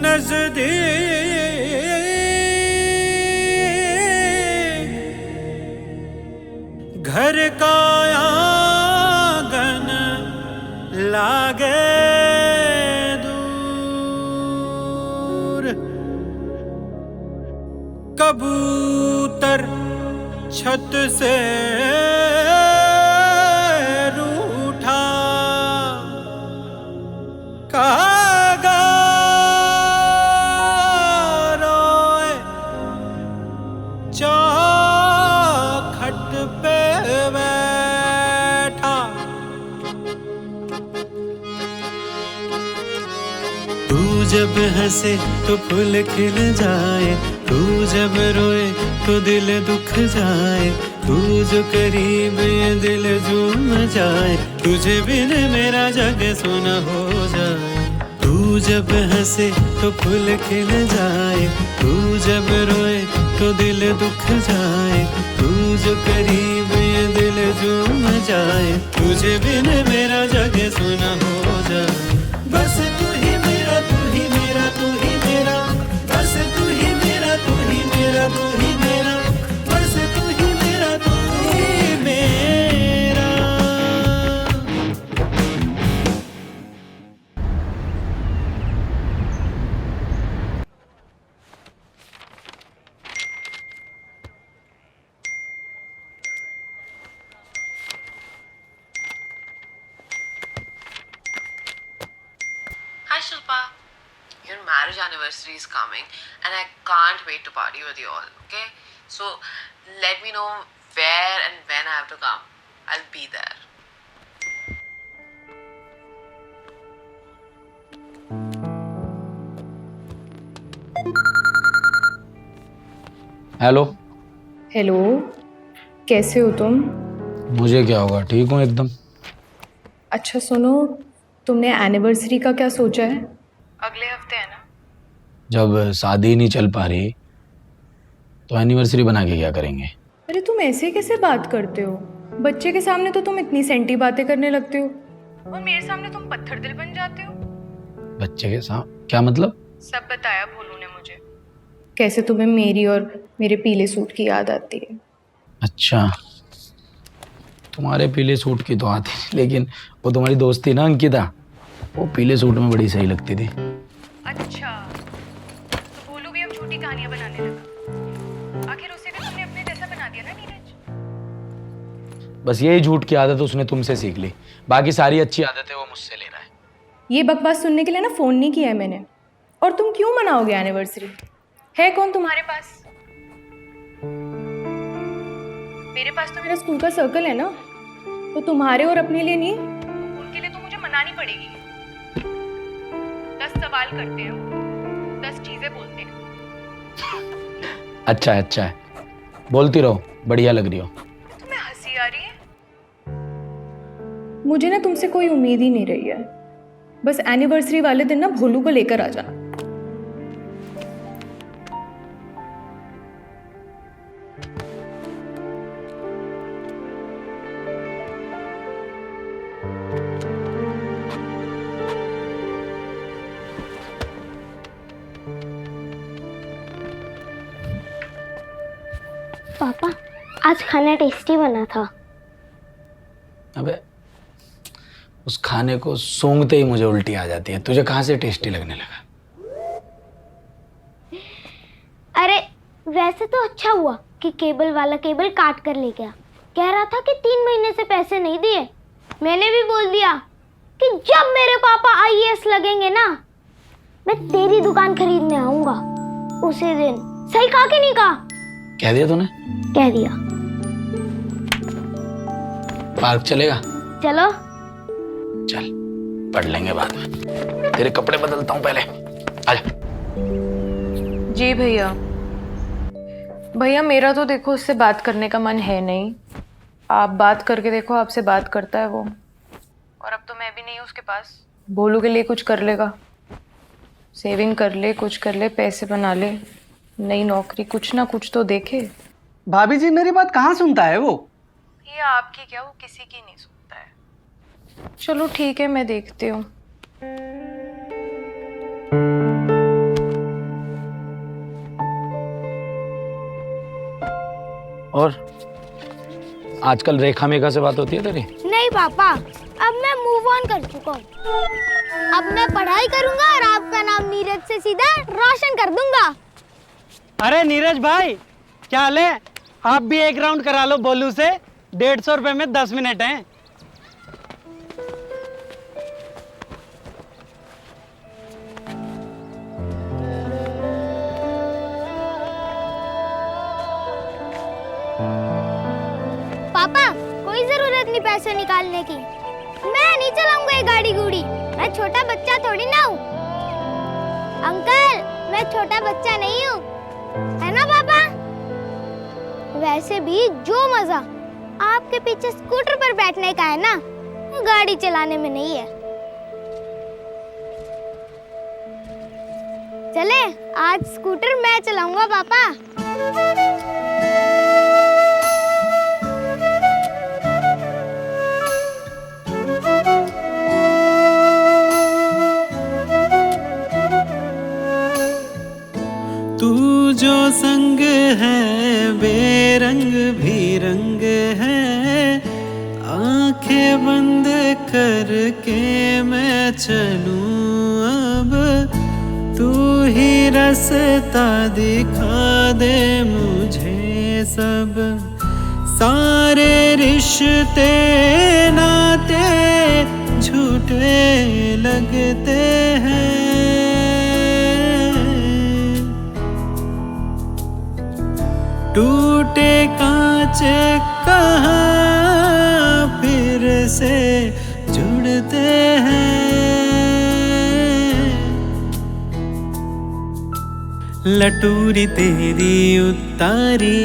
नजदीक घर का आंगन लागे कबूतर छत से रूठा कागा रोए चौखट पे बैठा। तू जब हंसे तो फूल खिल जाए, तू जब रोए तो दिल दुख जाए, तू जो करीब ये दिल झूम जाए, तुझे बिन मेरा जग सुना हो जाए। तू जब हंसे तो फूल खिल जाए, तू जब रोए तो दिल दुख जाए, तू जो करीब ये दिल झूम जाए, तुझे बिन मेरा जग सुना हो जाए। बस तू ही मेरा, तू ही मेरा, तू ही मेरा, बस तू ही मेरा, तू ही मेरा, तू ही मेरा, बस तू ही मेरा, तू ही मेरा। Hi Shilpa, your marriage anniversary is coming and I can't wait to party with you all, okay? So let me know where and when I have to come. I'll be there. Hello. Hello, कैसे हो तुम? मुझे क्या होगा, ठीक हूँ एकदम। अच्छा सुनो, तुमने एनिवर्सरी का क्या सोचा है? अगले हफ्ते है ना? जब शादी नहीं चल पा रही तो एनिवर्सरी बना के क्या करेंगे? अरे तुम ऐसे कैसे बात करते हो? बच्चे के सामने तो तुम इतनी सेंटी बातें करने लगते हो और मेरे सामने तुम पत्थर दिल बन जाते हो। बच्चे के साथ क्या मतलब? सब बताया भोलू ने मुझे, कैसे तुम्हें मेरी और मेरे पीले सूट की याद आती है। अच्छा, तुम्हारे पीले सूट की तो आती थी, लेकिन वो तुम्हारी दोस्त थी ना अंकिता, वो पीले सूट में बड़ी सही लगती थी। अच्छा, तो भोलू भी अब झूठी कहानियां बनाने लगा। आखिर उसे भी तुमने अपने जैसा बना दिया ना नीरज। बस यही झूठ की आदत उसने तुमसे सीख ली, बाकी सारी अच्छी आदतें वो मुझसे ले रहा है। ये बकवास सुनने के लिए ना फोन नहीं किया है मैंने। और तुम क्यों मनाओगे एनिवर्सरी? है कौन तुम्हारे पास? मेरे पास तो मेरा स्कूल का सर्कल है ना, तो तुम्हारे और अपने लिए नहीं, उनके लिए तो मुझे मनानी पड़ेगी। 10 सवाल करते हैं, 10 चीजें बोलते हैं। अच्छा है, बोलती रहो, बढ़िया लग रही हो। तुम्हें हंसी आ रही है? मुझे ना तुमसे कोई उम्मीद ही नहीं रही है। बस एनिवर्सरी वाले दिन ना भोलू को लेकर आ जाना। पापा, आज खाना टेस्टी बना था। अबे, उस खाने को सूंघते ही मुझे उल्टी आ जाती है। तुझे कहाँ से टेस्टी लगने लगा? अरे वैसे तो अच्छा हुआ कि केबल वाला केबल काट कर ले गया। कह रहा था कि 3 महीने से पैसे नहीं दिए। मैंने भी बोल दिया कि जब मेरे पापा IAS लगेंगे ना, मैं तेरी दुकान खरीदने आऊंगा उसी दिन। सही कहा कि नहीं कहा? कह दिया तूने? कह दिया। पार्क चलेगा? चलो। चल, पढ़ लेंगे बाद में। तेरे कपड़े बदलता हूँ पहले, आजा। जी भैया। भैया मेरा तो देखो उससे बात करने का मन है नहीं। आप बात करके देखो, आपसे बात करता है वो। और अब तो मैं भी नहीं हूँ उसके पास। भोलू के लिए कुछ कर लेगा, सेविंग कर ले, कुछ कर ले, पैसे बना ले, नई नौकरी, कुछ ना कुछ तो देखे। भाभी जी मेरी बात कहाँ सुनता है वो? ये आपकी क्या, वो किसी की नहीं सुनता है। चलो ठीक है, मैं देखती हूँ। और आजकल रेखा मेघा से बात होती है तेरी? नहीं पापा, अब मैं मूव ऑन कर चुका हूँ। अब मैं पढ़ाई करूंगा और आपका नाम नीरज से सीधा रोशन कर दूंगा। अरे नीरज भाई, क्या हाल है? आप भी एक राउंड करा लो बोलू से। 150 रुपए में 10 मिनट हैं। पापा, कोई जरूरत नहीं पैसे निकालने की। मैं नहीं चलाऊंगा ये गाड़ी गुड़ी। मैं छोटा बच्चा थोड़ी ना हूँ। अंकल, मैं छोटा बच्चा नहीं हूँ, है ना पापा? वैसे भी जो मजा आपके पीछे स्कूटर पर बैठने का है ना, वो गाड़ी चलाने में नहीं है। चले, आज स्कूटर मैं चलाऊंगा पापा। तू जो संग है बेरंग भी रंग है, आंखें बंद करके मैं चलूं अब, तू ही रास्ता दिखा दे मुझे सब। सारे रिश्ते नाते झूठे लगते हैं, टूटे कांच कहाँ फिर से जुड़ते हैं। लटूरी तेरी उतारी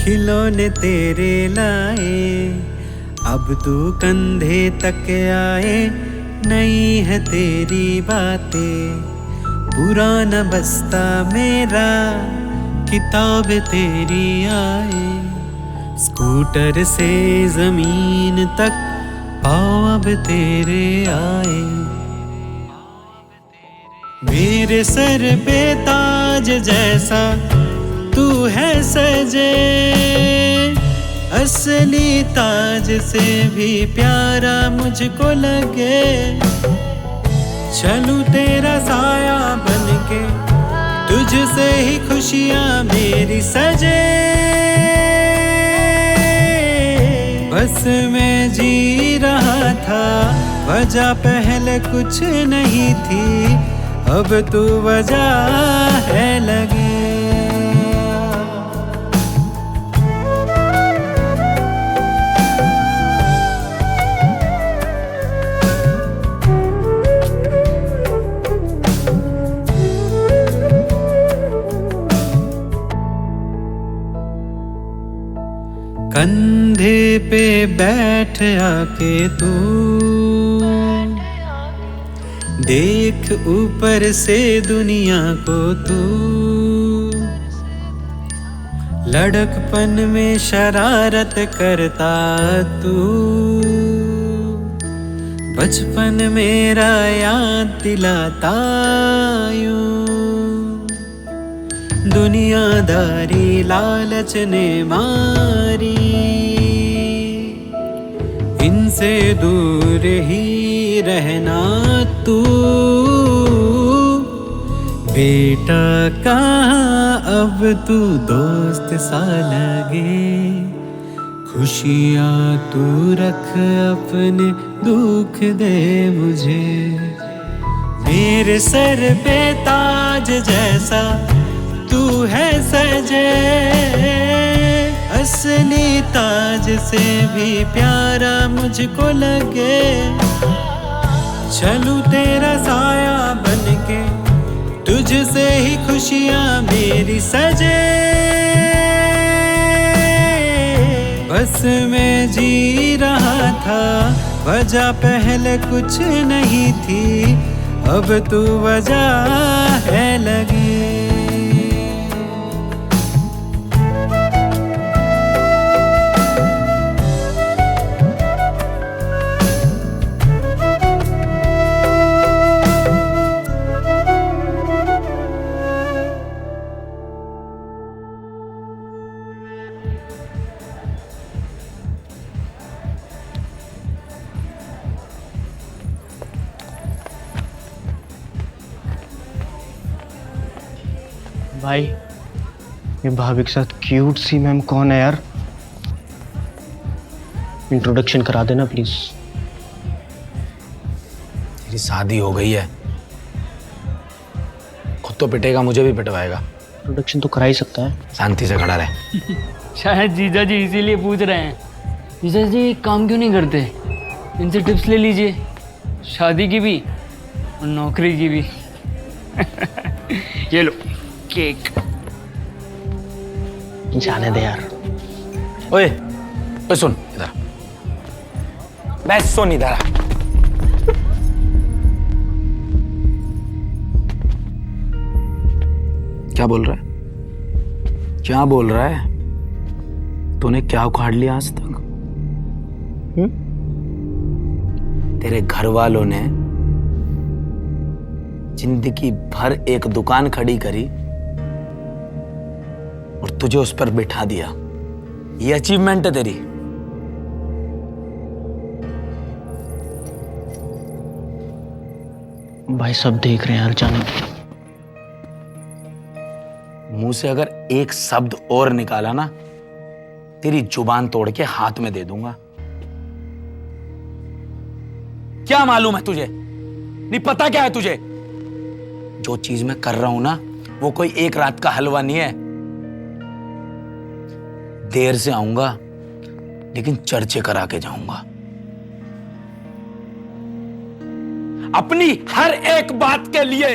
खिलौने तेरे लाए, अब तू कंधे तक आए, नई है तेरी बातें। पुराना बस्ता मेरा किताब तेरी आए, स्कूटर से जमीन तक पाँव अब तेरे आए। मेरे सर पे ताज जैसा तू है सजे, असली ताज से भी प्यारा मुझको लगे। चलूं तेरा साया बनके, तुझसे ही खुशियां मेरी सजे। बस मैं जी रहा था, वजह पहले कुछ नहीं थी, अब तू वजह है लगे। कंधे पे बैठ आके तू देख ऊपर से दुनिया को तू, लड़कपन में शरारत करता तू, बचपन मेरा याद दिलाता यूं। दुनियादारी लालच ने मारी, इनसे दूर ही रहना तू। बेटा कहाँ अब तू दोस्त सा लगे, खुशियाँ तू रख अपने, दुख दे मुझे। मेरे सर पे ताज जैसा तू है सजे, असली ताज से भी प्यारा मुझको लगे। चलूं तेरा साया बनके, तुझसे ही खुशियां मेरी सजे। बस मैं जी रहा था, वजह पहले कुछ नहीं थी, अब तू वजह है लगी। भाई ये भाभी के साथ क्यूट सी मैम कौन है यार? इंट्रोडक्शन करा देना प्लीज। तेरी शादी हो गई है, खुद तो पिटेगा, मुझे भी पिटवाएगा। इंट्रोडक्शन तो करा ही सकता है। शांति से खड़ा रहे। शायद जीजा जी इसीलिए पूछ रहे हैं। जीजा जी एक काम क्यों नहीं करते, इनसे टिप्स ले लीजिए, शादी की भी और नौकरी की भी। ये लो केक। जाने दे यार। ओए ओए सुन इधर, बस सुन इधर। क्या बोल रहा है, क्या बोल रहा है? तूने क्या उखाड़ लिया आज तक? तेरे घर वालों ने जिंदगी भर एक दुकान खड़ी करी और तुझे उस पर बिठा दिया, ये अचीवमेंट है तेरी। भाई सब देख रहे हैं यार, जाने दे। मुंह से अगर एक शब्द और निकाला ना, तेरी जुबान तोड़ के हाथ में दे दूंगा। क्या मालूम है तुझे? नहीं पता क्या है तुझे? जो चीज मैं कर रहा हूं ना, वो कोई एक रात का हलवा नहीं है। देर से आऊंगा, लेकिन चर्चे करा के जाऊंगा। अपनी हर एक बात के लिए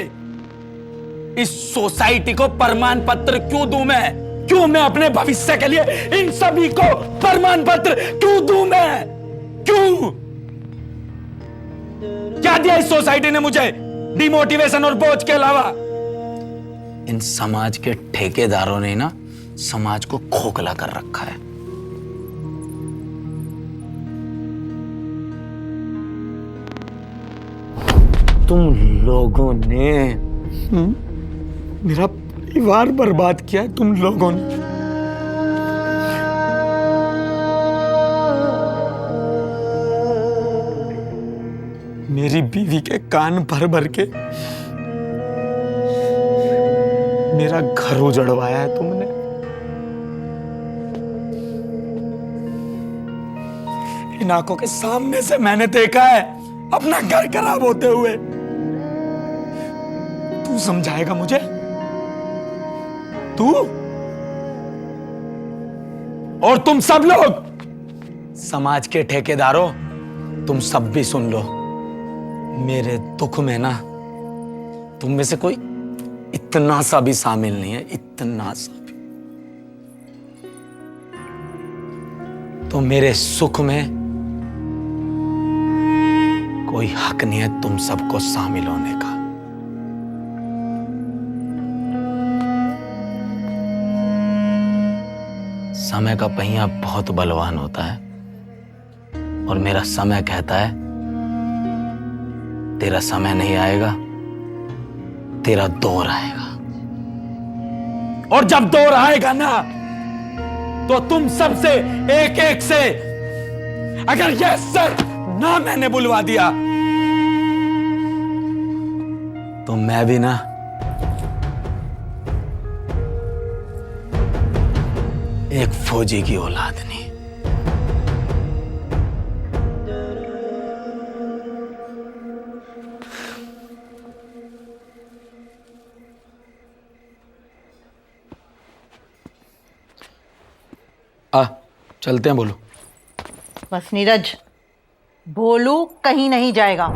इस सोसाइटी को प्रमाण पत्र क्यों दूं मैं? क्यों मैं अपने भविष्य के लिए इन सभी को प्रमाण पत्र क्यों दूं मैं? क्यों? क्या दिया इस सोसाइटी ने मुझे डिमोटिवेशन और बोझ के अलावा? इन समाज के ठेकेदारों ने ना समाज को खोखला कर रखा है। तुम लोगों ने मेरा परिवार बर्बाद किया है, तुम लोगों ने। मेरी बीवी के कान भर भर के मेरा घर उजड़वाया है तुमने। इन आंखों के सामने से मैंने देखा है अपना घर खराब होते हुए। तू समझाएगा मुझे? तू और तुम सब लोग, समाज के ठेकेदारों, तुम सब भी सुन लो। मेरे दुख में ना तुम में से कोई इतना सा भी शामिल नहीं है, इतना सा भी। तो मेरे सुख में कोई हक नहीं है तुम सबको शामिल होने का। समय का पहिया बहुत बलवान होता है और मेरा समय कहता है तेरा समय नहीं आएगा, तेरा दौर आएगा। और जब दौर आएगा ना, तो तुम सबसे एक एक से अगर यह सर ना मैंने बुलवा दिया तो मैं भी ना एक फौजी की औलाद नहीं। चलते हैं बोलो। बस नीरज, भोलू कहीं नहीं जाएगा।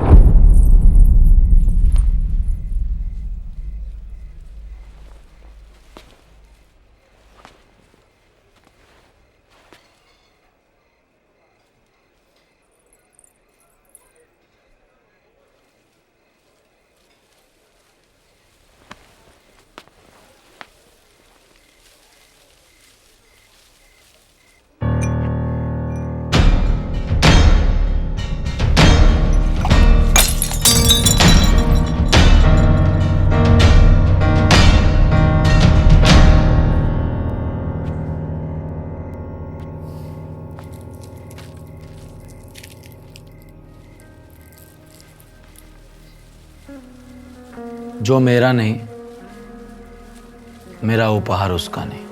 जो मेरा नहीं, मेरा उपहार उसका नहीं।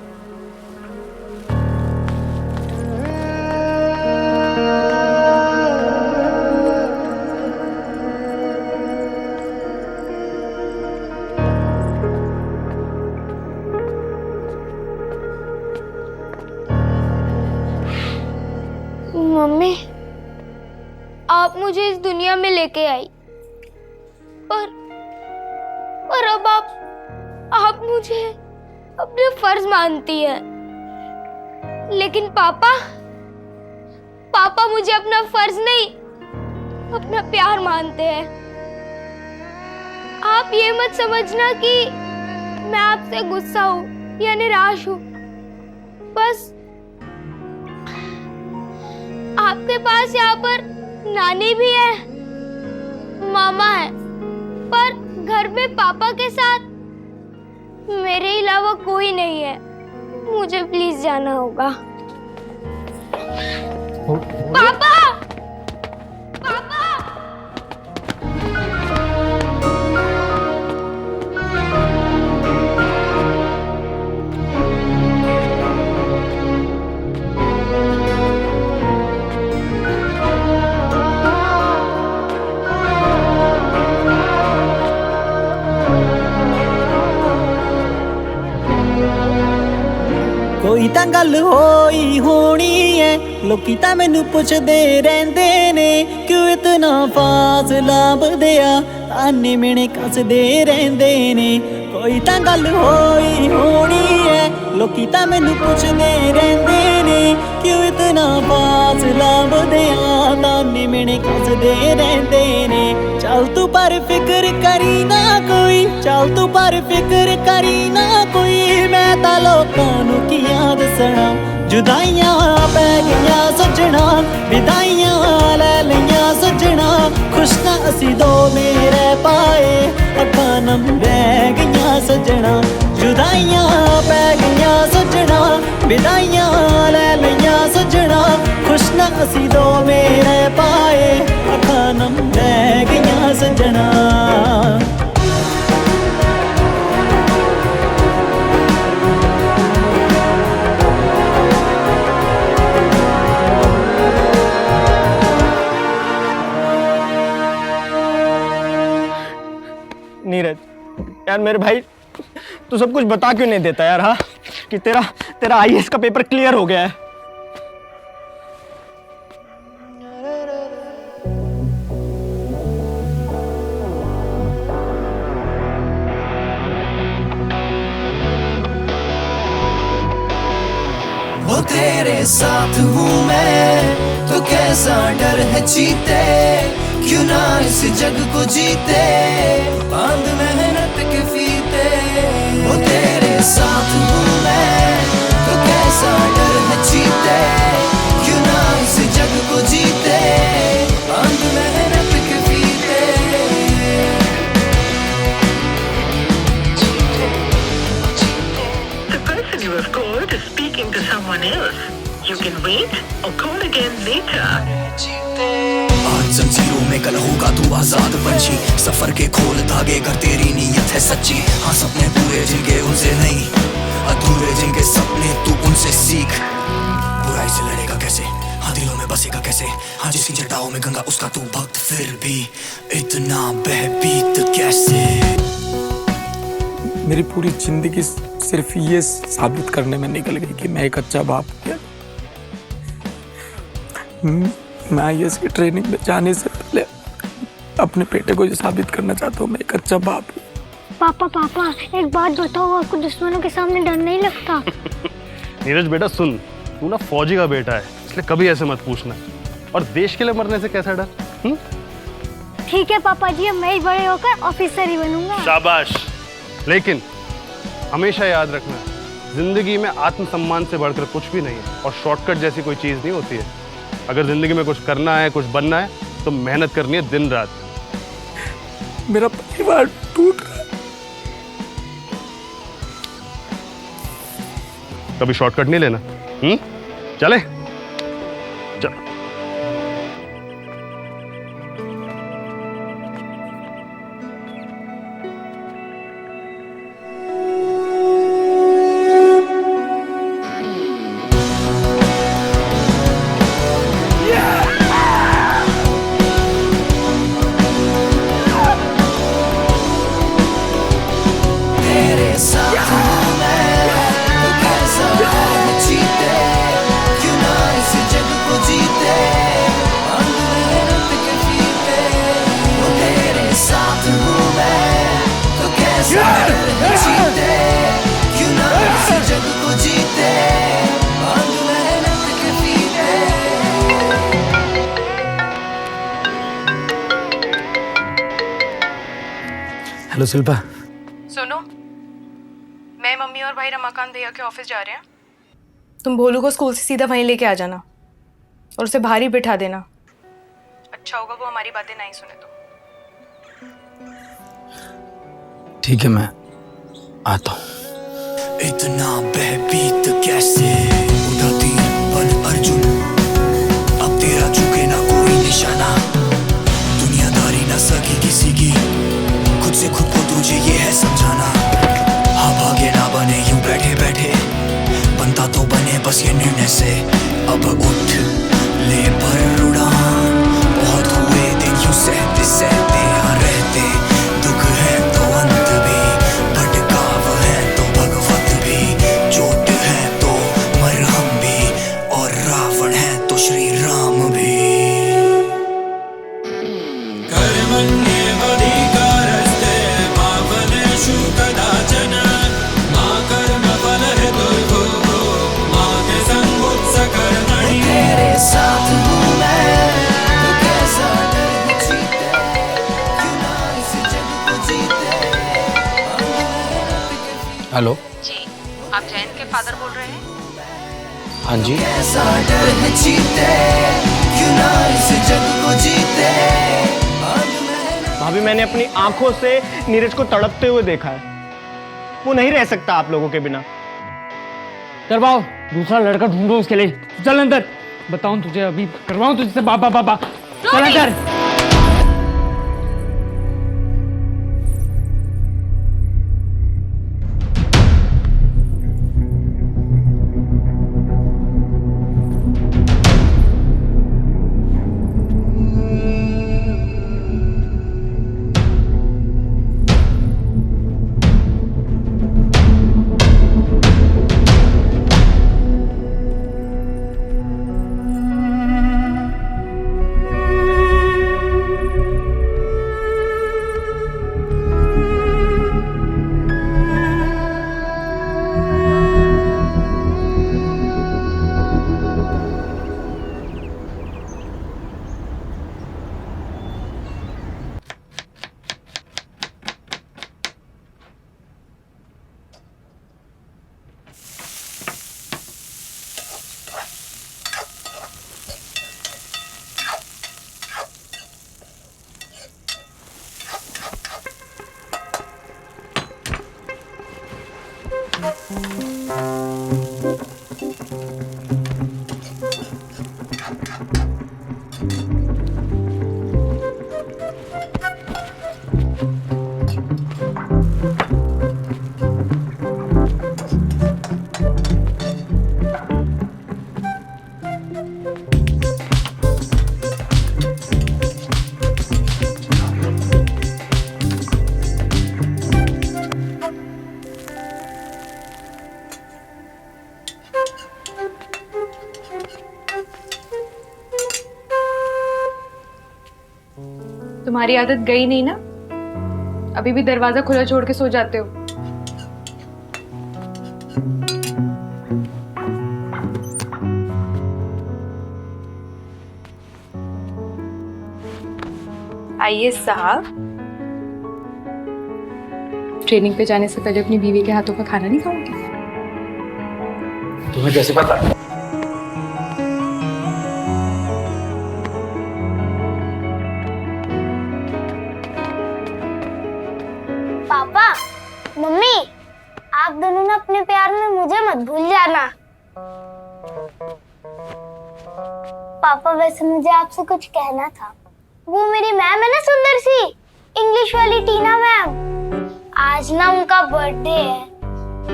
मम्मी, आप मुझे इस दुनिया में लेके आई, पर अब आप मुझे अपने फर्ज मानती है, लेकिन पापा मुझे अपना फर्ज नहीं, अपना प्यार मानते हैं। आप ये मत समझना कि मैं आपसे गुस्सा हूँ या निराश हूँ। बस आपके पास यहाँ पर नानी भी है, मामा है, पर घर में पापा के साथ मेरे अलावा कोई नहीं है। मुझे प्लीज जाना होगा। पापा! पापा! कोई तां गल होई होनी है लोकी तां मैनू पुछदे रहंदे ने क्यों इतना फासला बधया ताने मेने कसदे रहंदे ने कोई तां गल होई होनी है लोकी तां मैनू पुछदे रहंदे ने क्यों इतना फासला बधया ताने मेने कसदे रहंदे ने चल तू पर फिक्र करी ना कोई चल तू पर फिक्र करी ना कोई मैं तां लोकां नू कियां दसना जुदाइयां पै गईयां सजना विदाइयां लै लईयां सजना खुश ना असी दोवें रह पाए अखां नम रह गईयां सजना जुदाइयां पै गईयां सजना विदाइयां लै लईयां सजना खुश ना असी दोवें रह पाए अखां नम रह गईयां सजना नीरज यार मेरे भाई तू सब कुछ बता क्यों नहीं देता यार हाँ कि तेरा आईएएस का पेपर क्लियर हो गया है। वो तेरे साथ हूँ मैं तो कैसा डर है जीते क्यों ना इस जग को जीते बांध मेहनत के फीते वो तेरे साथ हूँ मैं तो कैसा डर है जीते क्यों ना इस जग को जीते बांध मेहनत के फीते The person you have called is speaking to someone else. You can wait or call again later. आज जंजीरों में कल होगा तू आजाद पंछी सफर के खोल धागे कर तेरी नीयत है सच्ची हाँ सपने पूरे जिनके उनसे नहीं अधूरे जिनके सपने तू उनसे सीख बुराई से लड़ेगा कैसे हाँ दिलों में बसेगा कैसे हाँ जिसकी जटाओं में गंगा उसका तू भक्त फिर भी इतना बहबीत कैसे मेरी पूरी जिंदगी सिर्फ ये साबित करने में निकल गई कि मैं एक अच्छा बाप हूँ। मैं आईएएस की ट्रेनिंग में जाने से पहले अपने बेटे को ये साबित करना चाहता हूँ मैं एक अच्छा बाप हूँ। पापा एक बात बताओ आपको दुश्मनों के सामने डर नहीं लगता? नीरज बेटा सुन तू ना फौजी का बेटा है इसलिए कभी ऐसे मत पूछना और देश के लिए मरने से कैसा डर। ठीक है पापा जी मैं ही बड़े होकर ऑफिसर ही बनूंगा। शाबाश लेकिन हमेशा याद रखना जिंदगी में आत्मसम्मान से बढ़कर कुछ भी नहीं है और शॉर्टकट जैसी कोई चीज नहीं होती है। अगर जिंदगी में कुछ करना है कुछ बनना है तो मेहनत करनी है दिन रात। मेरा परिवार टूट रहा है। कभी शॉर्टकट नहीं लेना। चले चल। हेलो शिल्पा। सुनो मैं मम्मी और भाई रमाकांत भैया के ऑफिस जा रहे हैं। तुम भोलू को स्कूल से सीधा वहीं लेके आ जाना और उसे बाहर ही बिठा देना। अच्छा होगा वो हमारी बातें नहीं सुने तो। ठीक है मैं आता हूँ। इतना बहबीत कैसे उठाती बन अर्जुन अब तेरा झुके ना कोई निशाना दुनियादारी ना सकी किसी की खुद से खुद को तुझे ये है समझाना हाँ भागे ना बने यूं बैठे बैठे बनता तो बने बस ये निर्णय से अब उठ ले पर उड़ान बहुत हुए दिन यूं सहते सहते यहाँ रहते दुख है तो अंत भी भटकाव है तो भगवत भी चोट है तो हेलो जी, आप जैन के फादर बोल रहे हैं? हाँ जी। ऐसा डर है जीते, क्यों ना इस जग को जीते। भाभी मैंने अपनी आंखों से नीरज को तड़पते हुए देखा है, वो नहीं रह सकता आप लोगों के बिना। करवाओ, दूसरा लड़का ढूंढो उसके लिए। चल अंदर, बताऊं तुझे अभी, करवाऊं तुझसे बाबा बाबा। चल अंदर। तुम्हारी आदत गई नहीं ना? अभी भी दरवाजा खुला छोड़ के सो जाते हो। आइए साहब, ट्रेनिंग पे जाने से पहले अपनी बीवी के हाथों का खाना नहीं खाओगे? तुम्हें कैसे पता? पापा, मम्मी, आप दोनों ना अपने प्यार में मुझे मत भूल जाना। पापा वैसे मुझे आपसे कुछ कहना था। वो मेरी मैम है ना, सुंदर सी इंग्लिश वाली टीना मैम, आज ना उनका बर्थडे है,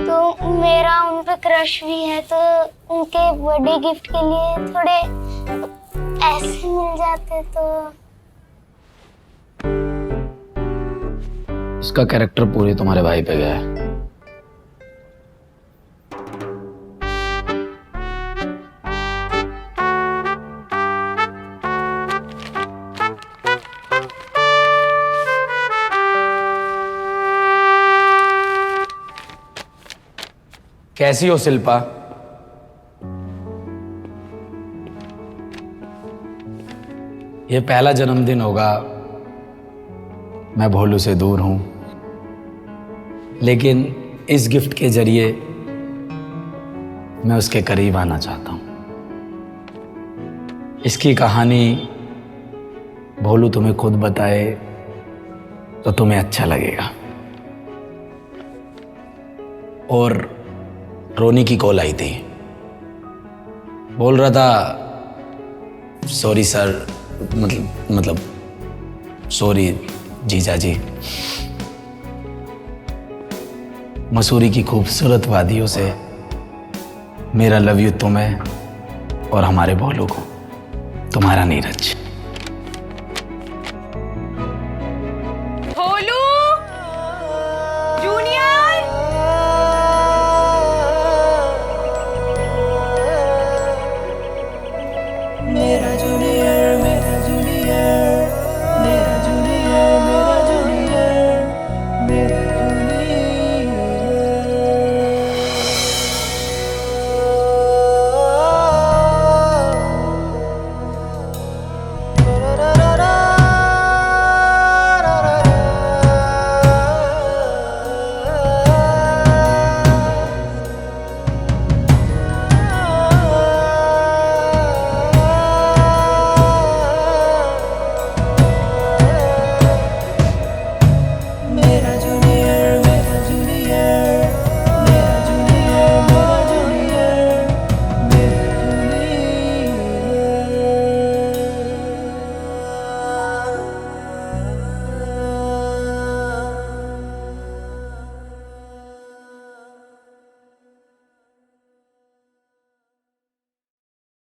तो मेरा उन पे क्रश भी है, तो उनके बर्थडे गिफ्ट के लिए थोड़े ऐसे मिल जाते तो। इसका कैरेक्टर पूरे तुम्हारे भाई पे गया है। कैसी हो शिल्पा? ये पहला जन्मदिन होगा, मैं भोलू से दूर हूं, लेकिन इस गिफ्ट के जरिए मैं उसके करीब आना चाहता हूं। इसकी कहानी भोलू तुम्हें खुद बताए तो तुम्हें अच्छा लगेगा। और रोनी की कॉल आई थी, बोल रहा था सॉरी सर, मतलब सॉरी जीजा जी, मसूरी की खूबसूरत वादियों से मेरा लव यू तुम्हें और हमारे भोलू को, तुम्हारा नीरज।